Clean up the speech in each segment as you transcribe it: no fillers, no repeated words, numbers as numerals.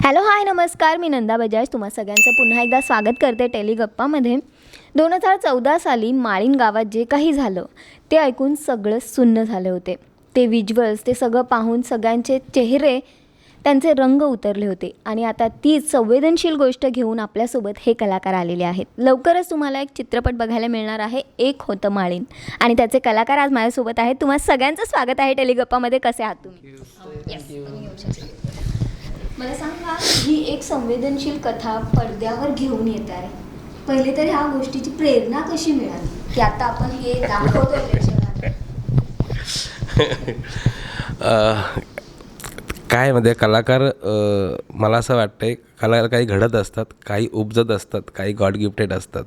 Hello hi नमस्कार, मी नंदा बजाज तुम्हा सगळ्यांचं पुन्हा एकदा स्वागत करते टेलिगप्पामध्ये. 2014 साली माळीण गावात जे काही झालं ते ऐकून सगळं सुन्न झाले होते. ते विज्युअल्स ते सगळं पाहून सगळ्यांचे चेहरे त्यांचे रंग उतरले होते. आणि आता तीच संवेदनशील गोष्ट घेऊन आपल्यासोबत हे कलाकार आलेले आहेत. लवकरच तुम्हाला एक चित्रपट बघायला मिळणार आहे, एक होतं माळीण, आणि त्याचे कलाकार आज माझ्यासोबत आहेत. तुम्हा सगळ्यांचं स्वागत आहे टेलिगप्पामध्ये. कसे आहात तुम्ही? मला सांगा, ही एक संवेदनशील कथा पडद्यावर घेऊन येत आहे. पहिले तर ह्या गोष्टीची प्रेरणा कशी मिळाली की आता आपण हे दाखवतोय प्रेक्षकांना? काय म्हणजे कलाकार, मला असं वाटतंय कलाकार काही घडत असतात, काही उपजत असतात, काही गॉड गिफ्टेड असतात.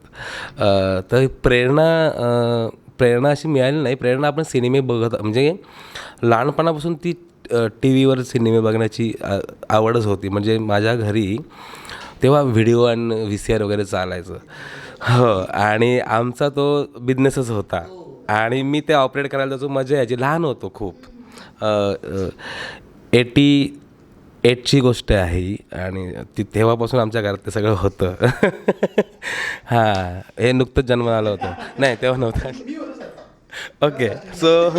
तर प्रेरणा अशी मिळाली नाही. प्रेरणा आपण सिनेमे बघत, म्हणजे लहानपणापासून ती टी व्हीवर सिनेमे बघण्याची आवडच होती. म्हणजे माझ्या घरी तेव्हा व्हिडिओ आणि VCR वगैरे चालायचं. हो, आणि आमचा तो बिझनेसच होता आणि मी ते ऑपरेट करायला त्याचं मजा यायची. लहान होतो खूप. 88ची गोष्ट आहे ही, आणि तेव्हापासून आमच्या घरात ते सगळं होतं. हां, हे नुकतंच जन्म आलं होतं. नाही, तेव्हा नव्हतं. ओके, सो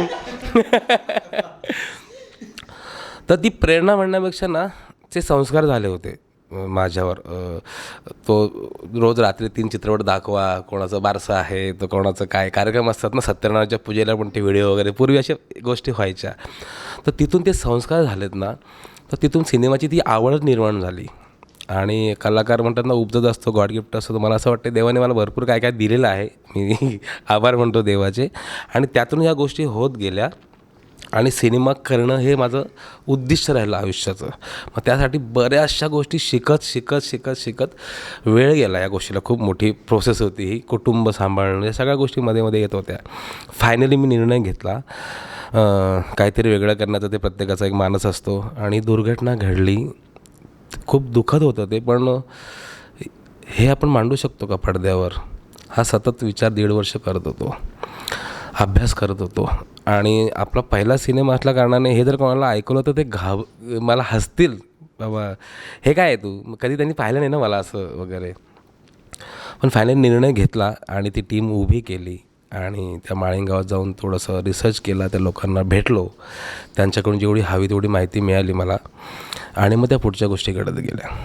तर ती प्रेरणा म्हणण्यापेक्षा ना, ते संस्कार झाले होते माझ्यावर. तो रोज रात्री 3 चित्रपट दाखवा, कोणाचं बारसं आहे तर कोणाचं काय कार्यक्रम असतात ना, सत्यनारायणच्या पूजेला पण ते व्हिडिओ वगैरे पूर्वी अशा गोष्टी व्हायच्या. तर तिथून ते संस्कार झालेत ना, तर तिथून सिनेमाची ती आवडच निर्माण झाली. आणि कलाकार म्हणतात ना, उपजत असतो, गॉड गिफ्ट असतो. तर मला असं वाटतं देवाने मला भरपूर काय काय दिलेलं आहे. मी आभार म्हणतो देवाचे. आणि त्यातून या गोष्टी होत गेल्या आणि सिनेमा करणं हे माझं उद्दिष्ट राहिलं आयुष्याचं. मग त्यासाठी बऱ्याचशा गोष्टी शिकत वेळ गेला. या गोष्टीला खूप मोठी प्रोसेस होती ही. कुटुंब सांभाळणं, या सगळ्या गोष्टी मध्ये येत होत्या. फायनली मी निर्णय घेतला, काहीतरी वेगळं करण्याचा. ते प्रत्येकाचा एक मानस असतो. आणि दुर्घटना घडली. खूप दुःखद होतं ते, पण हे आपण मांडू शकतो का पडद्यावर? हा सतत विचार 1.5 वर्ष करत होतो, अभ्यास करत होतो. आणि आपला पहिला सिनेमा असल्या कारणाने हे जर कोणाला ऐकलं तर ते मला हसतील, बाबा हे काय आहे तू, कधी त्यांनी पाहिलं नाही ना मला असं वगैरे. पण फायनली निर्णय घेतला आणि ती टीम उभी केली आणि त्या माळीण गावात जाऊन थोडंसं रिसर्च केला. त्या लोकांना भेटलो, त्यांच्याकडून जेवढी हवी तेवढी माहिती मिळाली मला, आणि मग त्या पुढच्या गोष्टी घडत गेल्या.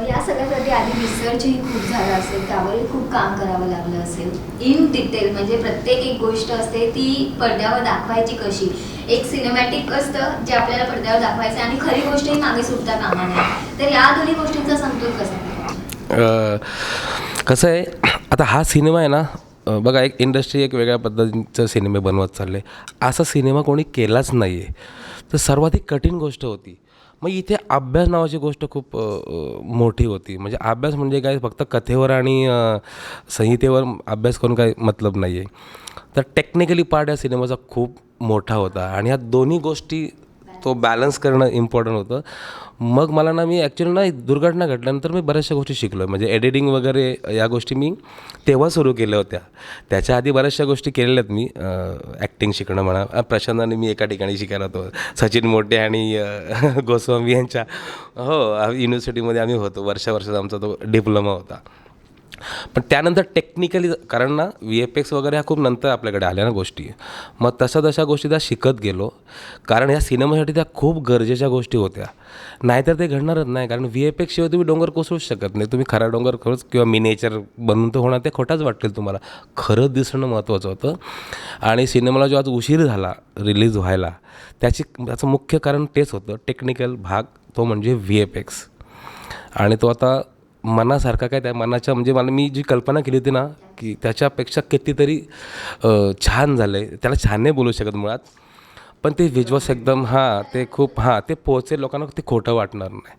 या सगळ्यासाठी आधी रिसर्चही खूप झालं असेल, त्यावरही खूप काम करावं लागलं असेल इन डिटेल. म्हणजे प्रत्येक एक गोष्ट असते ती पडद्यावर दाखवायची कशी. एक सिनेमॅटिक असतं जे आपल्याला पडद्यावर दाखवायचं आणि खरी गोष्टही मागे सुटता कामा नये. तर या दोन्ही गोष्टींचा समतोल कसा? कसं आहे, आता हा सिनेमा आहे ना, बघा, एक इंडस्ट्री एक वेगळ्या पद्धतीचं सिनेमे बनवत चालले. असा सिनेमा कोणी केलाच नाही आहे. तर सर्वाधिक कठीण गोष्ट होती. मग इथे अभ्यास नावाची गोष्ट खूप मोठी होती. म्हणजे अभ्यास म्हणजे काय, फक्त कथेवर आणि संहितेवर अभ्यास करून काही मतलब नाही आहे. तर टेक्निकली पार्ट या सिनेमाचा खूप मोठा होता आणि ह्या दोन्ही गोष्टी तो बॅलन्स करणं इम्पॉर्टंट होतं. मग मला ना, मी ॲक्च्युली ना, दुर्घटना घडल्यानंतर मी बऱ्याचशा गोष्टी शिकलो. म्हणजे एडिटिंग वगैरे या गोष्टी मी तेव्हा सुरू केल्या होत्या. त्याच्या आधी बऱ्याचशा गोष्टी केलेल्या आहेत मी. ॲक्टिंग शिकणं म्हणा, प्रशांत आणि मी एका ठिकाणी शिकायला होतो, सचिन मोटे आणि गोस्वामी यांच्या युनिव्हर्सिटीमध्ये आम्ही होतो. वर्षाचा आमचा तो डिप्लोमा होता. पण त्यानंतर टेक्निकली, कारण ना VFX वगैरे ह्या खूप नंतर आपल्याकडे आल्या ना गोष्टी. मग तशा गोष्टी त्या शिकत गेलो, कारण ह्या सिनेमासाठी त्या खूप गरजेच्या गोष्टी होत्या. नाहीतर ते घडणारच नाही. कारण VFX शिवाय तुम्ही डोंगर कोसळूच शकत नाही. तुम्ही खरा डोंगर खरंच किंवा मिनिएचर बनवून तर होणार, ते खोटाच वाटेल तुम्हाला. खरंच दिसणं महत्त्वाचं होतं. आणि सिनेमाला जो आज उशीर झाला रिलीज व्हायला, त्याचं मुख्य कारण तेच होतं, टेक्निकल भाग, तो म्हणजे VFX. आणि तो आता मनासारखा काय, त्या मनाच्या, म्हणजे मी जी कल्पना केली होती ना, की त्याच्यापेक्षा कितीतरी छान झालं आहे. त्याला छान नाही बोलू शकत मुळात, पण ते विज्युअल्स एकदम ते खूप ते पोहोचेल लोकांना, ते खोटं वाटणार नाही.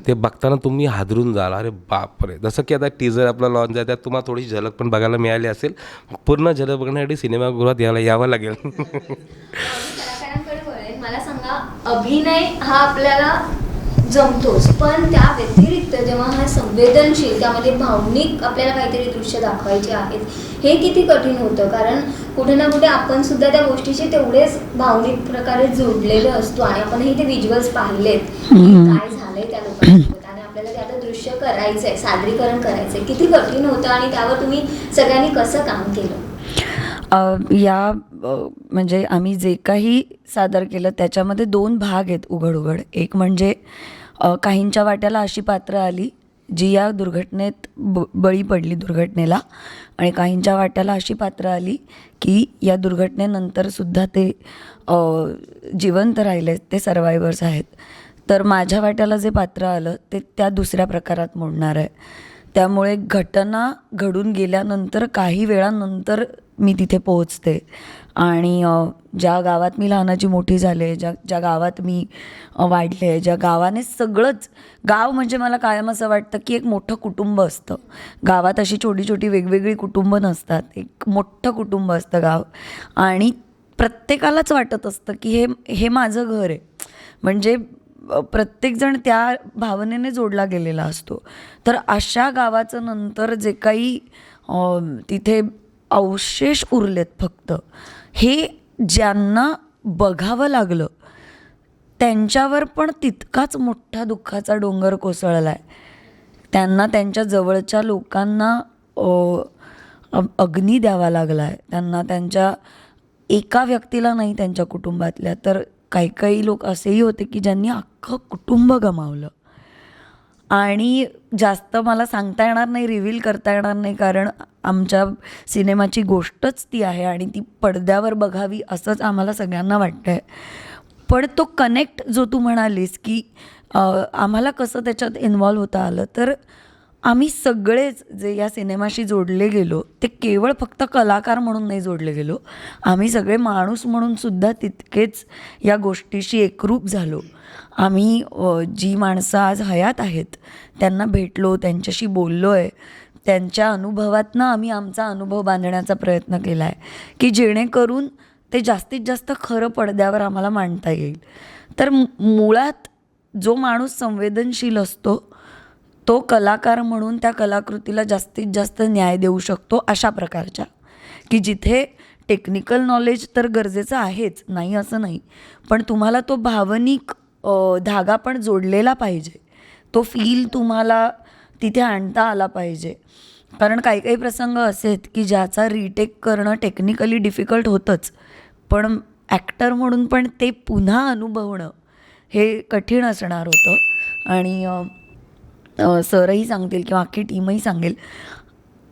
ते बघताना तुम्ही हादरून जाल, अरे बापरे. जसं की आता टीजर आपला लॉन्च आहे, त्यात तुम्हाला थोडीशी झलक पण बघायला मिळाली असेल. पूर्ण झलक बघण्यासाठी सिनेमागृहात यावं लागेल. कलाकारांकडे वळेल. मला सांगा, अभिनय हा आपल्याला जमतोच, पण त्या व्यतिरिक्त जेव्हा हा संवेदनशील, त्यामध्ये भावनिक आपल्याला काहीतरी दृश्य दाखवायचे आहेत, हे किती कठीण होतं. कारण कुठे ना कुठे आपण सुद्धा त्या गोष्टीशी तेवढेच भावनिक प्रकारे जोडलेलो असतो आणि आपणही ते विज्युअल्स पाहिलेत, काय झालंय त्या लोकांना. करायचं आहे, सादरीकरण करायचं आहे, किती कठीण होतं आणि त्यावर तुम्ही सगळ्यांनी कसं काम केलं? म्हणजे आम्ही जे काही सादर केलं त्याच्यामध्ये 2 भाग आहेत उघड उघड. एक म्हणजे काहींच्या वाट्याला अशी पात्र आली जी या दुर्घटनेत बळी पडली दुर्घटनेला, आणि काहींच्या वाट्याला अशी पात्र आली की या दुर्घटनेनंतरसुद्धा ते जिवंत राहिले, ते सर्वायवर्स आहेत. तर माझ्या वाट्याला जे पात्र आलं ते त्या दुसऱ्या प्रकारात मोडणार आहे. त्यामुळे घटना घडून गेल्यानंतर काही वेळानंतर मी तिथे पोहोचते आणि ज्या गावात मी लहानाची मोठी झाले, ज्या गावात मी वाढले, ज्या गावाने सगळंच गाव म्हणजे मला कायम असं वाटतं की एक मोठं कुटुंब असतं. गावात अशी छोटी छोटी वेगवेगळी कुटुंब नसतात, एक मोठं कुटुंब असतं गाव, आणि प्रत्येकालाच वाटत असतं की हे माझं घर आहे. म्हणजे प्रत्येकजण त्या भावनेने जोडला गेलेला असतो. तर अशा गावाचं नंतर जे काही तिथे अवशेष उरलेत फक्त, हे ज्यांना बघावं लागलं त्यांच्यावर पण तितकाच मोठा दुःखाचा डोंगर कोसळला आहे. त्यांना त्यांच्या जवळच्या लोकांना अग्नी द्यावा लागला आहे. त्यांना त्यांच्या एका व्यक्तीला नाही, त्यांच्या कुटुंबातल्या तर काही लोक असेही होते की ज्यांनी अख्खं कुटुंब गमावलं. आणि जास्त मला सांगता येणार नाही, रिव्हील करता येणार नाही, कारण आमच्या सिनेमाची गोष्टच ती आहे आणि ती पडद्यावर बघावी असंच आम्हाला सगळ्यांना वाटतं आहे. पण तो कनेक्ट जो तू म्हणालीस की आम्हाला कसं त्याच्यात इन्व्हॉल्व होता आलं, तर आम्ही सगळेच जे या सिनेमाशी जोडले गेलो ते केवळ फक्त कलाकार म्हणून नाही जोडले गेलो, आम्ही सगळे माणूस म्हणून सुद्धा तितकेच या गोष्टीशी एकरूप झालो. आम्ही जी माणसं आज हयात आहेत त्यांना भेटलो, त्यांच्याशी बोललो आहे, त्यांच्या अनुभवातनं आम्ही आमचा अनुभव बांधण्याचा प्रयत्न केला आहे की जेणेकरून ते जास्तीत जास्त खरं पडद्यावर आम्हाला मांडता येईल. तर मुळात जो माणूस संवेदनशील असतो तो कलाकार म्हणून त्या कलाकृतीला जास्तीत जास्त न्याय देऊ शकतो, अशा प्रकारच्या की जिथे टेक्निकल नॉलेज तर गरजेचं आहेच, नाही असं नाही, पण तुम्हाला तो भावनिक धागा पण जोडलेला पाहिजे, तो फील तुम्हाला तिथे आणता आला पाहिजे. कारण काही प्रसंग असे आहेत की ज्याचा रिटेक करणं टेक्निकली डिफिकल्ट होतंच, पण ॲक्टर म्हणून पण ते पुन्हा अनुभवणं हे कठीण असणार होतं. आणि सरही सांगतील किंवा अख्खी टीमही सांगेल,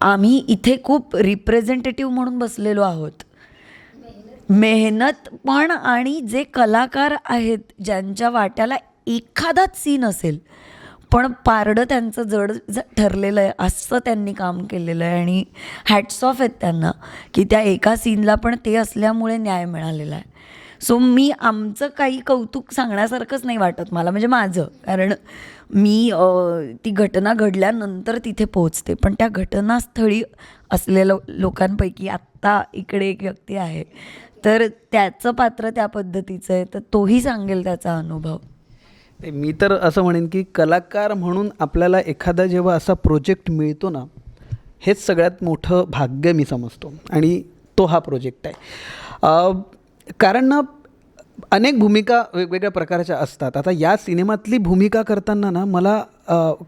आम्ही इथे खूप रिप्रेझेंटेटिव्ह म्हणून बसलेलो आहोत. मेहनत पण, आणि जे कलाकार आहेत ज्यांच्या वाट्याला एखादाच सीन असेल पण पारडं त्यांचं जड ठरलेलं आहे असं त्यांनी काम केलेलं आहे, आणि हॅट्स ऑफ आहेत त्यांना की त्या एका सीनला पण ते असल्यामुळे न्याय मिळालेला आहे. सो मी आमचं काही कौतुक सांगण्यासारखंच नाही वाटत मला, म्हणजे माझं, कारण मी ती घटना घडल्यानंतर तिथे पोहोचते, पण त्या घटनास्थळी असलेल्या लोकांपैकी आत्ता इकडे एक व्यक्ती आहे, तर त्याचं पात्र त्या पद्धतीचं आहे, तर तोही सांगेल त्याचा अनुभव. मी तर असं म्हणेन की कलाकार म्हणून आपल्याला एखादा जेव्हा असा प्रोजेक्ट मिळतो ना, हेच सगळ्यात मोठं भाग्य मी समजतो, आणि तो हा प्रोजेक्ट आहे. कारण ना अनेक भूमिका वेगवेगळ्या प्रकारच्या असतात. आता या सिनेमातली भूमिका करताना ना मला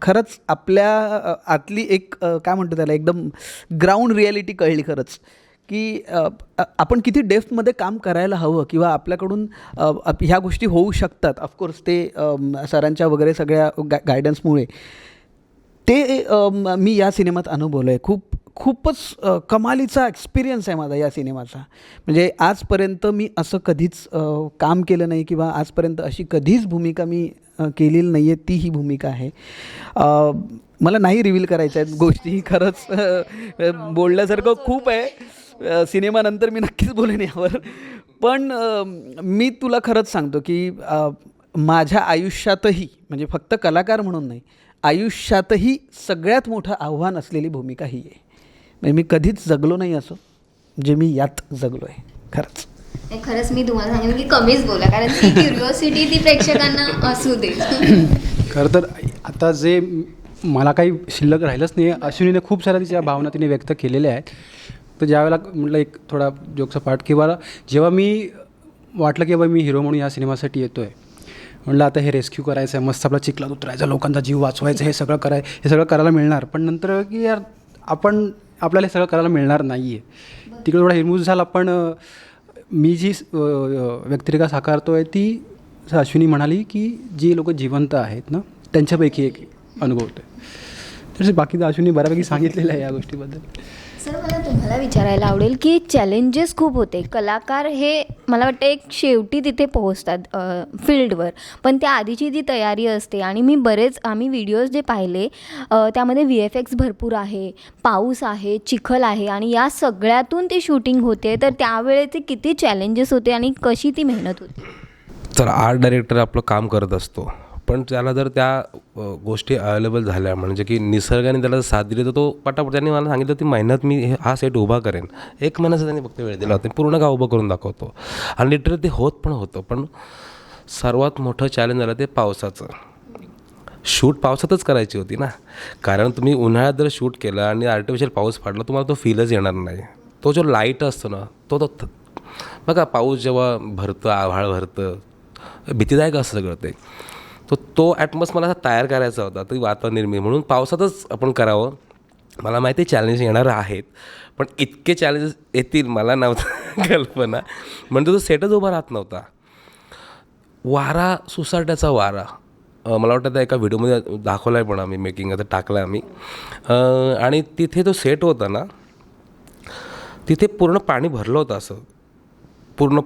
खरंच आपल्या आतली एक काय म्हणतो त्याला, एकदम ग्राउंड रिॲलिटी कळली खरंच, की आपण किती डेप्थमध्ये काम करायला हवं, किंवा आपल्याकडून ह्या गोष्टी होऊ शकतात. ऑफकोर्स ते सरांच्या वगैरे सगळ्या गायडन्समुळे ते मी या सिनेमात अनुभवलं आहे. खूपच कमालीचा एक्सपिरियन्स आहे माझा या सिनेमाचा. म्हणजे आजपर्यंत मी असं कधीच काम केलं नाही, किंवा आजपर्यंत अशी कधीच भूमिका मी केलेली नाही आहे. ती ही भूमिका आहे. मला नाही रिव्हील करायच्या आहेत गोष्टी, खरंच बोलण्यासारखं खूप आहे. सिनेमानंतर मी नक्कीच बोलेन यावर. पण मी तुला खरंच सांगतो की माझ्या आयुष्यातही, म्हणजे फक्त कलाकार म्हणून नाही, आयुष्यातही सगळ्यात मोठं आव्हान असलेली भूमिका ही आहे. म्हणजे मी कधीच जगलो नाही असं जे मी यात जगलो आहे. खरंच मी तुम्हाला सांगेन की कमीच बोला, कारण ती क्युरिओसिटी ती प्रेक्षकांना असू दे. खरं तर आता जे मला काही शिल्लक राहिलंच नाही. अश्विनीने खूप साऱ्या तिच्या भावना तिने व्यक्त केलेल्या आहेत. तर ज्यावेळेला म्हटलं एक थोडा जोकचा पार्ट, किंवा जेव्हा मी वाटलं की बाबा मी हिरो म्हणून या सिनेमासाठी येतो आहे, म्हणलं आता हे रेस्क्यू करायचं आहे, मस्त आपला चिखलात उतरायचा, लोकांचा जीव वाचवायचा, हे सगळं करायला मिळणार. पण नंतर की यार आपल्याला हे सगळं करायला मिळणार नाही आहे. तिकडे थोडा हिरमूज झाला. पण मी जी व्यक्तिरेखा साकारतो आहे ती अश्विनी म्हणाली की जी लोक जिवंत आहेत ना त्यांच्यापैकी एक अनुभव होतो. तर बाकी तर अश्विनी बऱ्यापैकी सांगितलेलं आहे या गोष्टीबद्दल. सर, मला तुम्हाला विचारायला आवडेल की चॅलेंजेस खूप होते. कलाकार हे मला वाटतं एक शेवटी तिथे पोहोचतात फील्डवर, पण त्या आधीची जी तयारी असते आणि आम्ही व्हिडिओज जे पाहिले त्यामध्ये VFX भरपूर आहे, पाऊस आहे, चिखल आहे आणि या सगळ्यातून ती शूटिंग होते. तर त्यावेळेचे किती चॅलेंजेस होते आणि कशी ती मेहनत होती? तर आर्ट डायरेक्टर आपलं काम करत असतो, पण त्याला जर त्या गोष्टी अवेलेबल झाल्या म्हणजे की निसर्गाने त्याला साथ दिली तर तो पटापट. त्यांनी मला सांगितलं ती मेहनत मी हा सेट उभा करेन, 1 महिन्याचा त्यांनी फक्त वेळ दिला होता, पूर्ण का उभं करून दाखवतो. आणि लिटरली ते होत पण होतं. पण सर्वात मोठं चॅलेंज झालं ते पावसाचं. शूट पावसातच करायची होती ना, कारण तुम्ही उन्हाळ्यात जर शूट केलं आणि आर्टिफिशियल पाऊस पडला तुम्हाला तो फीलच येणार नाही. तो जो लाईट असतो ना तो बघा, पाऊस जेव्हा भरतं, आभाळ भरतं, भीतीदायक असं सगळं ते. तो ॲटमॉस मला असा तयार करायचा होता, ती वातावरण निर्मिती, म्हणून पावसातच आपण करावं. मला माहिती आहे चॅलेंज येणार आहेत, पण इतके चॅलेंजेस येतील मला नव्हतं कल्पना. म्हणजे तो सेटच उभा राहत नव्हता. वारा, सुसाट्याचा वारा, मला वाटतं त्या एका व्हिडिओमध्ये दाखवला आहे पण आम्ही, मेकिंग आता टाकला आहे आम्ही. आणि तिथे तो सेट होता ना, तिथे पूर्ण पाणी भरलं होतं, असं पूर्ण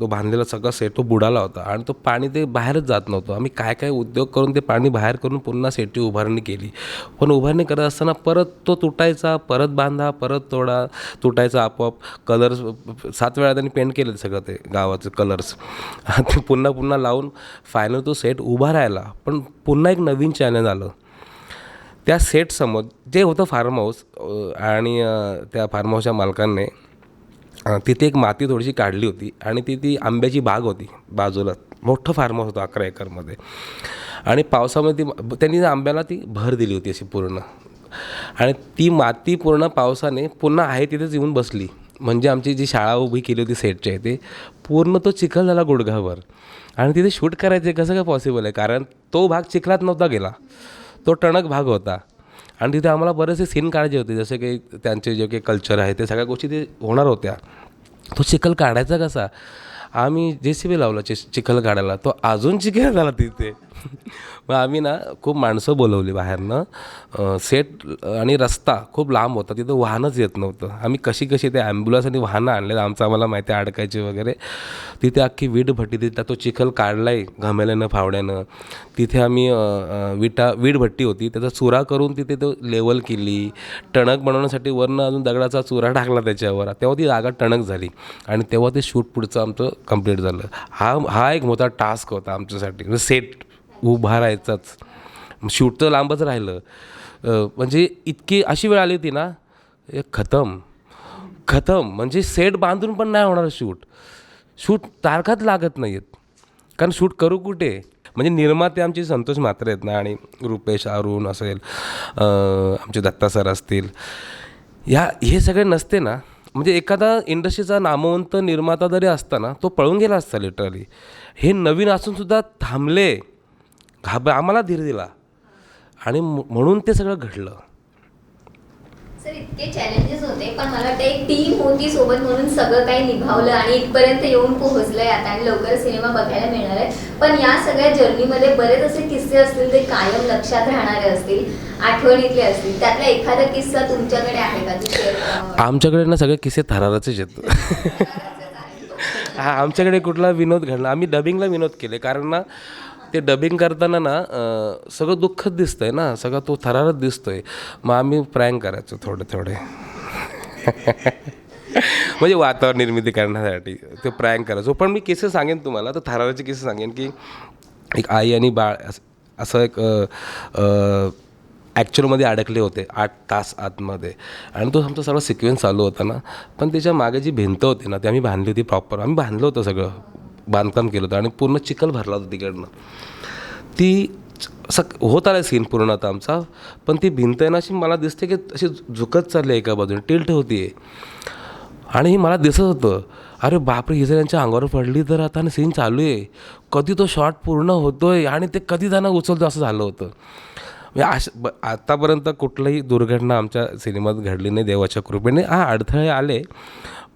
तो बांधलेला सगळा सेट तो बुडाला होता आणि तो पाणी ते बाहेरच जात नव्हतं. आम्ही काय उद्योग करून ते पाणी बाहेर करून पुन्हा सेटची उभारणी केली. पण उभारणी करत असताना परत तो तुटायचा, परत बांधा, परत तोडा, तुटायचा आपोआप. कलर्स 7 वेळा त्यांनी पेंट केलं सगळं ते गावाचे कलर्स, ते पुन्हा लावून फायनल तो सेट उभा राहिला. पण पुन्हा एक नवीन चॅलेंज आलं. त्या सेटसमोर जे होतं फार्म हाऊस, आणि त्या फार्म हाऊसच्या मालकांनी तिथे एक माती थोडीशी काढली होती आणि ती आंब्याची बाग होती बाजूला, मोठं फार्म हाऊस होतं 11 एकरमध्ये. आणि पावसामध्ये त्यांनी आंब्याला ती भर दिली होती अशी पूर्ण, आणि ती माती पूर्ण पावसाने पुन्हा आहे तिथेच येऊन बसली. म्हणजे आमची जी शाळा उभी केली होती सेटच्या इथे, पूर्ण तो चिखल झाला गुडघाभर. आणि तिथे शूट करायचं कसं काय पॉसिबल आहे, कारण तो भाग चिखलात नव्हता गेला, तो टणक भाग होता. आणि तिथे आम्हाला बरेचसे सीन काढायचे होते, जसे काही त्यांचे जे काही कल्चर आहे ते सगळ्या गोष्टी ते होणार होत्या. तो चिखल काढायचा कसा, आम्ही JCB लावला चिखल काढायला, तो अजून चिखल झाला तिथे. मग आम्ही ना खूप माणसं बोलवली बाहेरनं. सेट आणि रस्ता खूप लांब होता, तिथं वाहनच येत नव्हतं. आम्ही कशी ते ॲम्ब्युलन्स आणि वाहनं आणले, आमचं आम्हाला माहिती आहे अडकायचे वगैरे. तिथे अख्खी वीट भट्टी, तिथं तो चिखल काढला आहे घमेल्यानं फावड्यानं. तिथे आम्ही वीट भट्टी होती, त्याचा चुरा करून तिथे तो लेवल केली. टणक बनवण्यासाठी वरनं अजून दगडाचा चुरा टाकला त्याच्यावर, तेव्हा ती जागा टणक झाली. आणि तेव्हा ते शूट पुढचं आमचं कंप्लीट झालं. हा एक मोठा टास्क होता आमच्यासाठी. सेट उभा राहायचाच, शूट तर लांबच राहिलं. म्हणजे इतकी अशी वेळ आली होती ना, खतम म्हणजे सेट बांधून पण नाही होणार शूट तारखाच लागत नाही आहेत, कारण शूट करू कुठे. म्हणजे निर्माते आमचे संतोष म्हात्रे आहेत ना, आणि रुपेश, अरुण असेल, आमचे दत्ता सर असतील, हे सगळे नसते ना, म्हणजे एखादा इंडस्ट्रीचा नामवंत निर्माता जरी असता ना, तो पळून गेला असता लिटरली. हे नवीन असूनसुद्धा थांबले, आम्हाला धीर दिला, आणि म्हणून ते सगळं घडलं. सर, इतके चॅलेंजेस होते, पण मला वाटतं एक टीम होती सोबत म्हणून सगळं काही निभावलं आणि इथपर्यंत येऊन पोहोचलंय आता, आणि लवकर सिनेमा बघायला मिळणार आहे. पण या सगळ्या जर्नीमध्ये बरेच असे किस्से असतील ते कायम लक्षात राहणारे असतील, आठवणीतले असतील. त्यातला एखादा किस्सा तुमच्याकडे आहे का जो शेअर करावा? आमच्याकडे ना सगळे किस्से थराराचेच येतो. आमच्याकडे कुठला विनोद घडला, आम्ही डबिंगला विनोद केले, कारण ना ते डबिंग करताना ना सगळं दुःखच दिसतंय ना, सगळं तो थरारच दिसतोय. मग आम्ही प्रँक करायचो थोडे म्हणजे वातावरण निर्मिती करण्यासाठी ते प्रँक करायचो. पण मी किस्से सांगेन तुम्हाला, तर थराराचे किस्से सांगेन की एक आई आणि बाळ असं एक ॲक्च्युअलमध्ये अडकले होते 8 तास आतमध्ये, आणि तो आमचा सगळा सिक्वेन्स चालू होता ना. पण त्याच्या मागे जी भिंत होती ना ती आम्ही बांधली होती प्रॉपर, आम्ही बांधलं होतं, सगळं बांधकाम केलं होतं, आणि पूर्ण चिखल भरला होता तिकडनं. ती असं होत आला सीन पूर्ण आता आमचा, पण ती भिंत आहे ना अशी मला दिसते की अशी झुकत चालली आहे एका बाजूने, टिल्ट होती आहे. आणि मला दिसत होतं, अरे बापरे, ही जर यांच्या अंगावर पडली तर आता सीन चालू आहे, कधी तो शॉट पूर्ण होतो आहे आणि ते कधी त्यांना उचलतो, असं झालं होतं. म्हणजे आतापर्यंत कुठलीही दुर्घटना आमच्या सिनेमात घडली नाही देवाच्या कृपेने. अडथळे आले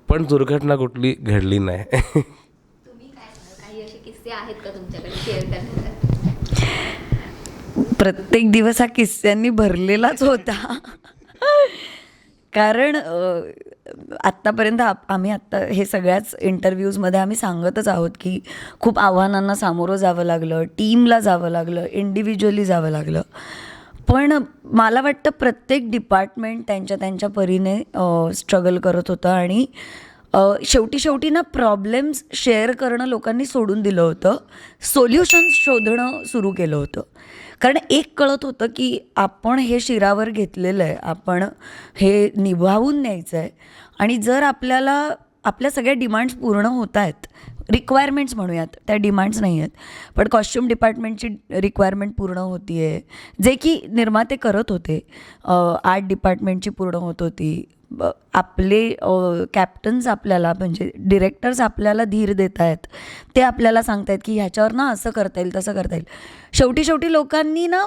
पण दुर्घटना कुठली घडली नाही. तुम्ही काय सांगाल? काही असे किस्से आहेत का तुमच्याकडे शेअर करण्यासाठी? प्रत्येक दिवस हा किस्स्यांनी भरलेलाच होता. कारण आत्तापर्यंत आम्ही आत्ता हे सगळ्याच इंटरव्ह्यूजमध्ये आम्ही सांगतच आहोत की खूप आव्हानांना सामोरं जावं लागलं, टीमला जावं लागलं, इंडिव्हिज्युअली जावं लागलं. पण मला वाटतं प्रत्येक डिपार्टमेंट त्यांच्या त्यांच्या परीने स्ट्रगल करत होतं आणि शेवटी ना प्रॉब्लेम्स शेअर करणं लोकांनी सोडून दिलं होतं, सोल्युशन्स शोधणं सुरू केलं होतं. कारण एक कळत होतं की आपण हे शिरावर घेतलेलं आहे, आपण हे निभावून न्यायचं आहे आणि जर आपल्याला आपल्या सगळ्या डिमांड्स पूर्ण होत आहेत, रिक्वायरमेंट्स म्हणूयात, त्या डिमांड्स नाही आहेत, पण कॉस्ट्यूम डिपार्टमेंटची रिक्वायरमेंट पूर्ण होती आहे, जे की निर्माते करत होते, आर्ट डिपार्टमेंटची पूर्ण होत होती, आपले कॅप्टन्स आपल्याला म्हणजे डिरेक्टर्स आपल्याला धीर देत आहेत, ते आपल्याला सांगत आहेत की ह्याच्यावर ना असं करता येईल, तसं करता येईल. शेवटी लोकांनी ना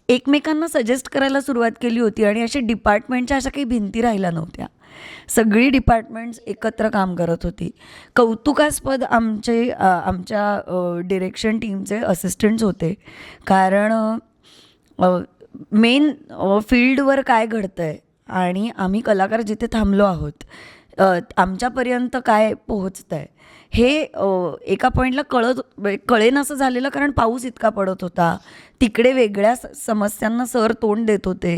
एकमेकांना सजेस्ट करायला सुरुवात केली होती आणि अशा डिपार्टमेंटच्या अशा काही भिंती राहिल्या नव्हत्या. सगळी डिपार्टमेंट्स एकत्र काम करत होती. कौतुकास्पद आमच्या डिरेक्शन टीमचे असिस्टंट्स होते, कारण मेन फील्डवर काय घडतं आहे आणि आम्ही कलाकार जिथे थांबलो आहोत आमच्यापर्यंत काय पोहोचतं आहे हे एका पॉईंटला कळेनासं झालेलं, कारण पाऊस इतका पडत होता, तिकडे वेगळ्या समस्यांना सर तोंड देत होते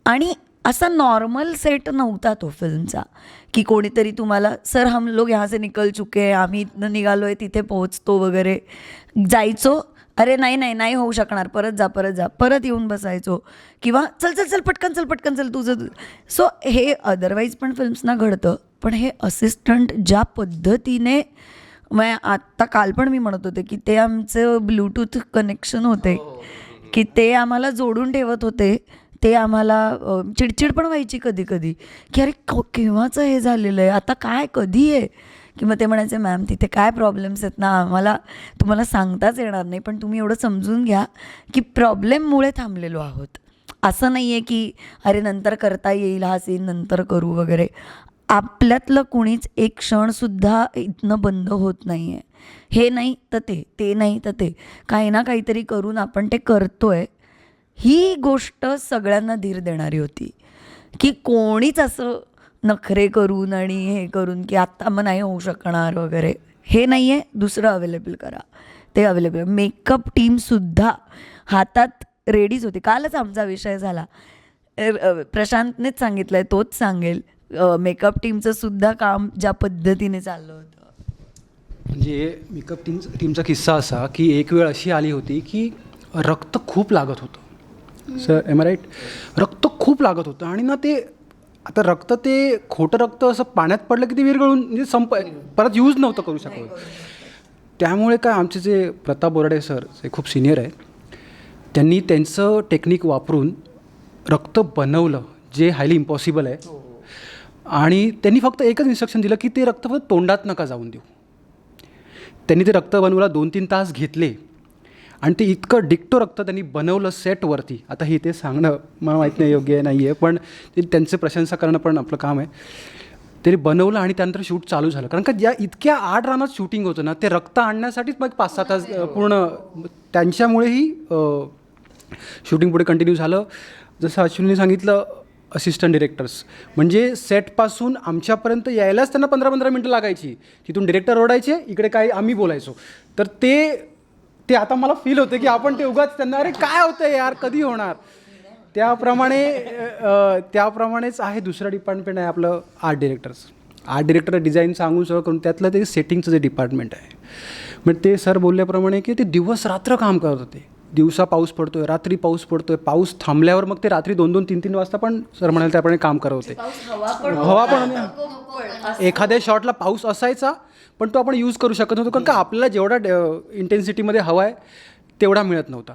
आणि असा नॉर्मल सेट नव्हता तो फिल्मचा की कोणीतरी तुम्हाला सर हम लोग यहाँ से निकल चुके हैं, आम्ही इथनं निघालो आहे, तिथे पोहोचतो वगैरे. जायचो, अरे नाही होऊ शकणार, परत जा, परत येऊन बसायचो, किंवा चल पटकन चल तुझं. सो हे अदरवाईज पण फिल्म्सना घडतं, पण हे असिस्टंट ज्या पद्धतीने, आत्ता काल पण मी म्हणत होते की ते आमचं ब्लूटूथ कनेक्शन होते, की ते आम्हाला जोडून ठेवत होते. ते आम्हाला चिडचिड पण व्हायची कधी की अरे केव्हाचं हे झालेलं आहे, आता काय कधी आहे, किंवा ते म्हणायचे मॅम तिथे काय प्रॉब्लेम्स आहेत ना, आम्हाला तुम्हाला सांगताच येणार नाही, पण तुम्ही एवढं समजून घ्या की प्रॉब्लेममुळे थांबलेलो आहोत. असं नाही आहे की अरे नंतर करता येईल, हा सीन नंतर करू वगैरे. आपल्यातलं कुणीच एक क्षणसुद्धा इथनं बंद होत नाही आहे. हे नाही तर ते नाही तर ते, काही ना काहीतरी करून आपण ते करतो आहे. ही गोष्ट सगळ्यांना धीर देणारी होती की कोणीच असं नखरे करून आणि हे करून की आत्ता मग नाही होऊ शकणार वगैरे, हे नाही आहे, दुसरं अवेलेबल करा, ते अवेलेबल. मेकअप टीमसुद्धा हातात रेडीच होती. कालच आमचा विषय झाला, प्रशांतनेच सांगितलं आहे, तोच सांगेल, मेकअप टीमचं सुद्धा काम ज्या पद्धतीने चाललं होतं. म्हणजे मेकअप टीमचा किस्सा असा की एक वेळ अशी आली होती की रक्त खूप लागत होतं. सर एम आय राईट, रक्त खूप लागत होतं आणि ना ते आता रक्त, ते खोटं रक्त असं पाण्यात पडलं की ते विरघळून म्हणजे परत यूज नव्हतं करू शकत. त्यामुळे काय आमचे जे प्रताप बोराडे सर, जे खूप सिनियर आहे, त्यांनी त्यांचं टेक्निक वापरून रक्त बनवलं, जे हायली इम्पॉसिबल आहे. आणि त्यांनी फक्त एकच इन्स्ट्रक्शन दिलं की ते रक्त फक्त तोंडात नका जाऊन देऊ. त्यांनी ते रक्त बनवायला 2-3 तास घेतले आणि ते इतकं डिक्टो रक्त त्यांनी बनवलं सेटवरती. आता हे ते सांगणं मला माहीत नाही योग्य नाही आहे, पण त्यांचे प्रशंसा करणं पण आपलं काम आहे. त्यांनी बनवलं आणि त्यानंतर शूट चालू झालं, कारण का ज्या इतक्या 8 रानात शूटिंग होतं ना, ते रक्त आणण्यासाठीच मग 5-6 तास पूर्ण, त्यांच्यामुळेही शूटिंग पुढे कंटिन्यू झालं. जसं अश्विनीने सांगितलं, असिस्टंट डिरेक्टर्स म्हणजे सेटपासून आमच्यापर्यंत यायलाच त्यांना 15-15 मिनटं लागायची. तिथून डिरेक्टर ओरडायचे, इकडे काय आम्ही बोलायचो. तर ते आता मला फील होतं की आपण ते उगाच त्यांना अरे काय होतं यार, कधी होणार, त्याप्रमाणेच आहे. दुसरं डिपार्टमेंट आहे आपलं art directors. Art director design सांगून सगळं करून, त्यातलं ते सेटिंगचं जे डिपार्टमेंट आहे, मग ते सर बोलल्याप्रमाणे की ते दिवस रात्र काम करत होते. दिवसा पाऊस पडतोय, रात्री पाऊस पडतोय, पाऊस थांबल्यावर मग ते रात्री 2-2, 3-3 वाजता पण सर म्हणाले त्याप्रमाणे काम करत होते. हवा पण एखाद्या शॉटला पाऊस असायचा, पण तो आपण यूज करू शकत नव्हतो, कारण का आपल्याला जेवढा इंटेन्सिटीमध्ये हवा आहे तेवढा मिळत नव्हता.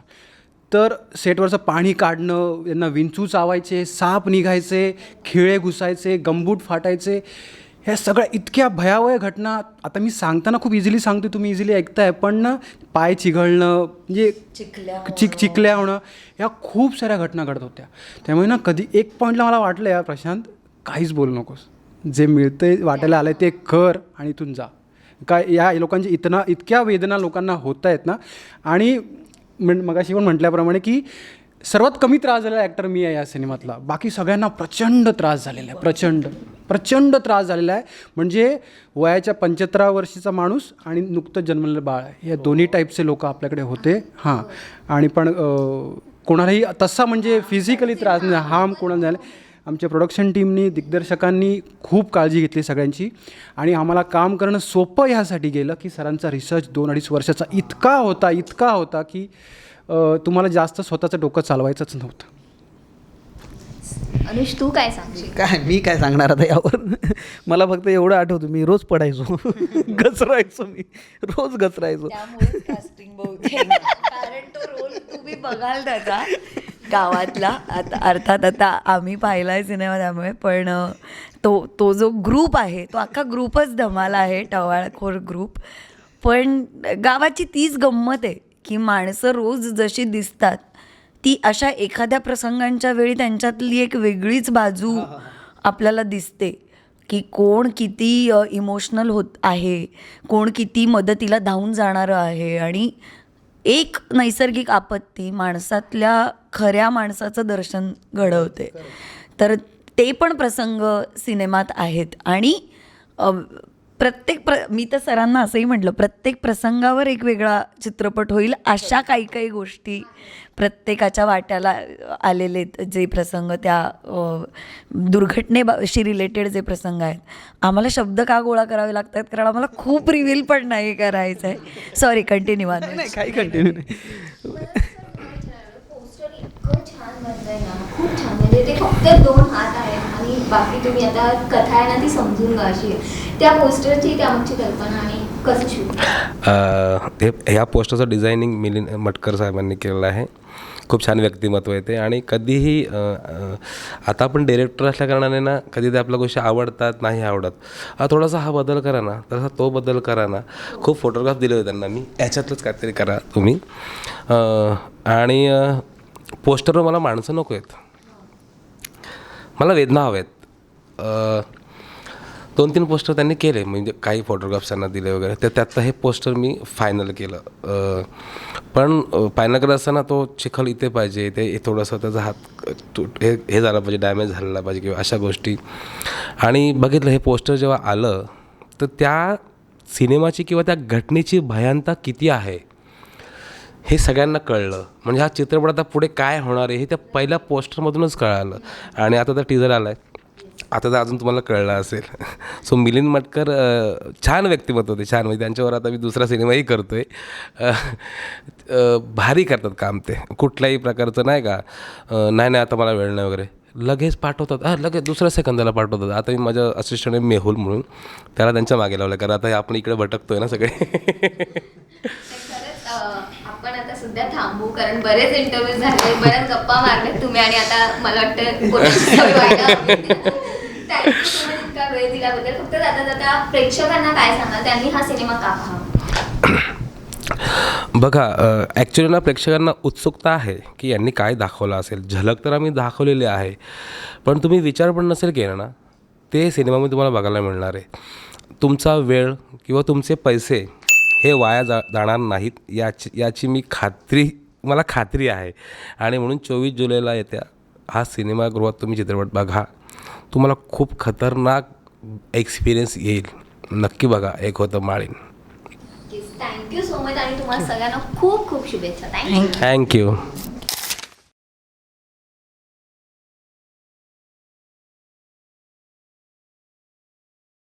तर सेटवरचं पाणी काढणं, यांना विंचू चावायचे, साप निघायचे, खिळे घुसायचे, गंबूट फाटायचे, ह्या सगळ्या इतक्या भयावह घटना, आता मी सांगताना खूप इझिली सांगतो, तुम्ही इझिली ऐकताय, पण ना पाय चिघळणं म्हणजे चिकल्या होणं, ह्या खूप साऱ्या घटना घडत होत्या. त्यामुळे ना कधी एक पॉईंटला मला वाटलं यार प्रशांत, काहीच बोलू नकोस, जे मिळतंय वाटायला आलं ते कर आणि इथून जा. काय या लोकांची इतक्या वेदना लोकांना होत आहेत ना. आणि मगाशी पण म्हटल्याप्रमाणे की सर्वात कमी त्रास झालेला ॲक्टर मी आहे या सिनेमातला. बाकी सगळ्यांना प्रचंड त्रास झालेला आहे, प्रचंड त्रास झालेला आहे. म्हणजे वयाच्या 75 वर्षाचा माणूस आणि नुकतंच जन्मलेलं बाळ आहे, या दोन्ही टाईपचे लोक आपल्याकडे होते. हां, आणि पण कोणालाही तसा म्हणजे फिजिकली त्रास नाही, हार्म कोणाला झाला. आमच्या प्रोडक्शन टीमनी, दिग्दर्शकांनी खूप काळजी घेतली सगळ्यांची. आणि आम्हाला काम करणं सोपं ह्यासाठी गेलं की सरांचा रिसर्च 2-2.5 वर्षाचा इतका होता की तुम्हाला जास्त स्वतःचं डोकं चालवायचंच नव्हतं. अनुष, तू काय सांगशील? मी काय सांगणार आता यावर. मला फक्त एवढं आठवतं, मी रोज पडायचो, घसरायचो, मी रोज घसरायचो. त्यामुळे कास्टिंग बहुतेक, कारण तो रोल तुम्ही बघाल त्याचा गावातला. आता अर्थात आता आम्ही पाहिलाय सिनेमा त्यामुळे, पण तो जो ग्रुप आहे तो अख्खा ग्रुपच धमाल आहे, टवाळखोर ग्रुप. पण गावाची तीच गंमत आहे की माणसं रोज जशी दिसतात ती अशा एखाद्या प्रसंगांच्या वेळी त्यांच्यातली एक वेगळीच बाजू आपल्याला दिसते, की कोण किती इमोशनल होत आहे, कोण किती मदतीला धावून जाणारं आहे. आणि एक नैसर्गिक आपत्ती माणसातल्या खऱ्या माणसाचं दर्शन घडवते. तर ते पण प्रसंग सिनेमात आहेत. आणि मी तर सरांना असंही म्हटलं, प्रत्येक प्रसंगावर एक वेगळा चित्रपट होईल. अशा काही गोष्टी प्रत्येकाच्या वाट्याला आलेले आहेत, जे प्रसंग त्या दुर्घटनेशी रिलेटेड जे प्रसंग आहेत. आम्हाला शब्द का गोळा करावे लागतात, कारण आम्हाला खूप रिव्हील पण नाही करायचं आहे. Sorry, continue. नाही, काही कंटिन्यू नाही. पोस्टर इतकं छान बनलंय ना, खूप छान. म्हणजे ते फक्त 2 हात आहेत आणि बाकी तुम्ही आता कथा आहे ना ती समजून घ्या अशी. त्या पोस्टरची त्यामागची कल्पना आणि कसं शूट? ह्या पोस्टरचं डिझायनिंग मिलिंद मटकर साहेबांनी केलेलं आहे. खूप छान व्यक्तिमत्व आहे ते. आणि कधीही आता आपण डिरेक्टर असल्या कारणाने ना, कधी ते आपल्या गोष्टी आवडतात, नाही आवडत, थोडासा हा बदल करा ना, तसा तो बदल करा ना. खूप फोटोग्राफ दिले होते त्यांना मी, याच्यातलंच काहीतरी करा तुम्ही. आणि पोस्टरवर मला माणसं नको आहेत, मला वेदना हव्या आहेत. 2-3 पोस्टर त्यांनी केले, म्हणजे काही फोटोग्राफ्स त्यांना दिले वगैरे, तर त्यातलं हे पोस्टर मी फायनल केलं. पण फायनल करत असताना तो चिखल इथे पाहिजे, ते थोडंसं त्याचा हात हे झाला पाहिजे, डॅमेज झालेला पाहिजे किंवा अशा गोष्टी. आणि बघितलं हे पोस्टर जेव्हा आलं तर त्या सिनेमाची किंवा त्या घटनेची भयानता किती आहे हे सगळ्यांना कळलं. म्हणजे हा चित्रपट आता पुढे काय होणार आहे हे त्या पहिल्या पोस्टरमधूनच कळालं. आणि आता तर टीजर आला आहे, आता तर अजून तुम्हाला कळलं असेल. सो मिलिंद मटकर छान व्यक्तिमत्व होते, छान. म्हणजे त्यांच्यावर आता मी दुसरा सिनेमाही करतो आहे. भारी करतात काम ते, कुठल्याही प्रकारचं नाही का, नाही आता मला वेळ नाही वगैरे, लगेच पाठवतात, लगेच दुसऱ्या सेकंदाला पाठवतात. आता मी माझ्या असिस्टंट आहे मेहुल म्हणून, त्याला त्यांच्या मागे लावलं, कारण आता आपण इकडे भटकतोय ना सगळे. आपण आता सध्या थांबू, कारण बरेच इंटरव्ह्यू झाले, बऱ्याच गप्पा मारल्यात तुम्ही, आणि आता मला वाटतं थँक्यू सो मच इतका वेळ दिल्याबद्दल. फक्त जाता प्रेक्षकांना काय सांगाल, त्यांनी हा सिनेमा का पाहावा? बघा, ॲक्च्युली ना प्रेक्षकांना उत्सुकता आहे की यांनी काय दाखवलं असेल. झलक तर आम्ही दाखवलेली आहे, पण तुम्ही विचार पण नसेल केला ना, ते सिनेमामध्ये तुम्हाला बघायला मिळणार आहे. तुमचा वेळ किंवा तुमचे पैसे हे वाया जाणार नाहीत याची मला खात्री आहे. आणि म्हणून 24 जुलैला येत्या हा सिनेमागृहात तुम्ही चित्रपट बघा, तुम्हाला खूप खतरनाक एक्सपिरियन्स येईल. नक्की बघा, एक होतं माळीन. थँक्यू सो मच, आणि तुम्हाला सगळ्यांना खूप खूप शुभेच्छा. थँक्यू.